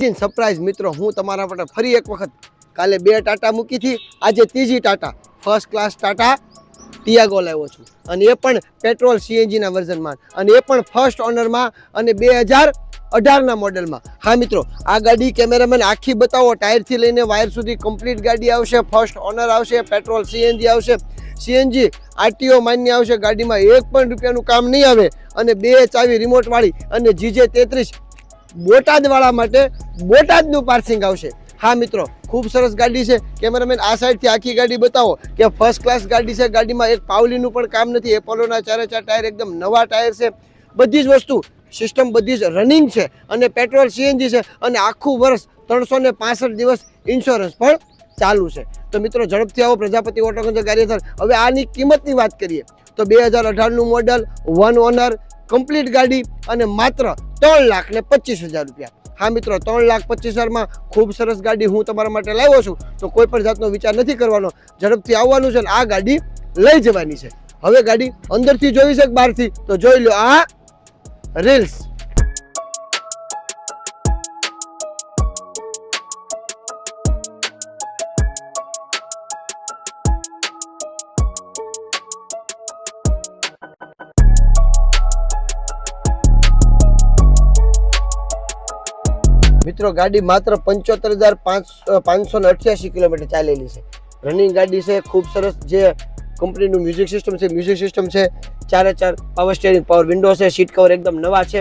Surprise મિત્રો, હું તમારા માટે ફરી એક વખત કાલે 2 ટાટા મૂકી હતી, આજે ત્રીજી Tata first class Tata Tiago લાવ્યો છું, અને એ પણ પેટ્રોલ સીએનજીના વર્ઝનમાં, અને એ પણ ફર્સ્ટ ઓનરમાં, અને 2018ના મોડેલમાં. હા મિત્રો, આ ગાડી કેમેરામેન આખી બતાવો, ટાયરથી લઈને વાયર સુધી કમ્પ્લીટ ગાડી આવશે, ફર્સ્ટ ઓનર આવશે, પેટ્રોલ સીએનજી આવશે, સીએનજી આરટીઓ માન્ય આવશે, ગાડીમાં એક પણ રૂપિયાનું કામ નહીં આવે, અને 2 ચાવી રિમોટ વાળી, અને GJ33 બોટાદવાળા માટે બોટાદનું પાર્સિંગ આવશે. હા મિત્રો, ખૂબ સરસ ગાડી છે. કેમેરામેન આ સાઈડથી આખી ગાડી બતાવો કે ફર્સ્ટ ક્લાસ ગાડી છે. ગાડીમાં એક પાવલીનું પણ કામ નથી. એપોલોના 4 ટાયર એકદમ નવા ટાયર છે. બધી જ વસ્તુ સિસ્ટમ બધી જ રનિંગ છે, અને પેટ્રોલ સીએનજી છે, અને આખું વર્ષ 365 દિવસ ઇન્સ્યોરન્સ પણ ચાલુ છે. તો મિત્રો ઝડપથી આવો પ્રજાપતિ ઓટો ગંજ ગારિયાધાર. હવે આની કિંમતની વાત કરીએ તો 2018નું મોડલ, 1 ઓનર, કમ્પ્લીટ ગાડી, અને માત્ર 3,25,000 રૂપિયા. હા મિત્રો, 3,25,000માં ખૂબ સરસ ગાડી હું તમારા માટે લાવ્યો છું. તો કોઈ પણ જાતનો વિચાર નથી કરવાનો, ઝડપથી આવવાનું છે, અને આ ગાડી લઈ જવાની છે. હવે ગાડી અંદરથી જોઈ છે કે બહારથી, તો જોઈ લો આ રીલ્સ. મિત્રો ગાડી માત્ર 75,588 કિલોમીટર ચાલેલી છે. રનિંગ ગાડી છે, ખૂબ સરસ. જે કંપનીનું મ્યુઝિક સિસ્ટમ છે, મ્યુઝિક સિસ્ટમ છે, 4x4 power steering, power window છે, સીટ કવર એકદમ નવા છે.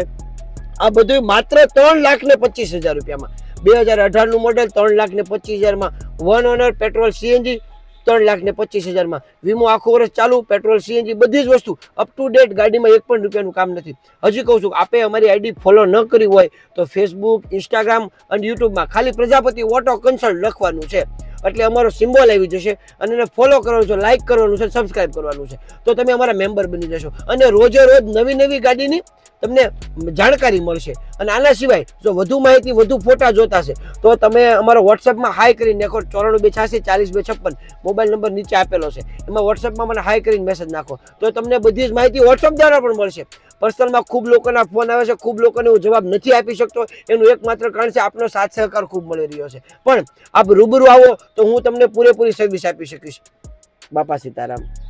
આ બધું માત્ર 3,25,000 રૂપિયામાં. 2018નું મોડેલ 3,25,000માં. 1 ઓનર, પેટ્રોલ સીએનજી 3,25,000માં. વીમો આખું વર્ષ ચાલુ, પેટ્રોલ સીએનજી બધી જ વસ્તુ અપ ટુ ડેટ. ગાડીમાં એક પણ રૂપિયાનું કામ નથી. હજી કહું છું, આપે અમારી આઈડી ફોલો ન કરી હોય તો ફેસબુક, ઇન્સ્ટાગ્રામ અને યુટ્યુબમાં ખાલી પ્રજાપતિ ઓટો કન્સલ્ટ લખવાનું છે, એટલે અમારો સિમ્બોલ આવી જશે, અને એને ફોલો કરવાનું છે, લાઇક કરવાનું છે, સબસ્ક્રાઇબ કરવાનું છે, તો તમે અમારા મેમ્બર બની જશો, અને રોજે રોજ નવી નવી ગાડીની તમને જાણકારી મળશે. અને આના સિવાય જો વધુ માહિતી, વધુ ફોટા જોતા છે તો તમે અમારો વોટ્સએપમાં હાઈ કરીને નાખો. 94 286 40 256 મોબાઈલ નંબર નીચે આપેલો છે, એમાં વોટ્સએપમાં મને હાઈ કરીને મેસેજ નાખો, તો તમને બધી જ માહિતી વોટ્સએપ દ્વારા પણ મળશે. પર્સનલમાં ખૂબ લોકોના ફોન આવે છે, ખૂબ લોકોને હું જવાબ નથી આપી શકતો. એનું એકમાત્ર કારણ છે આપનો સાથ સહકાર ખૂબ મળી રહ્યો છે. પણ આપ રૂબરૂ આવો તો હું તમને પૂરેપૂરી સર્વિસ આપી શકીશ. બાપા સીતારામ.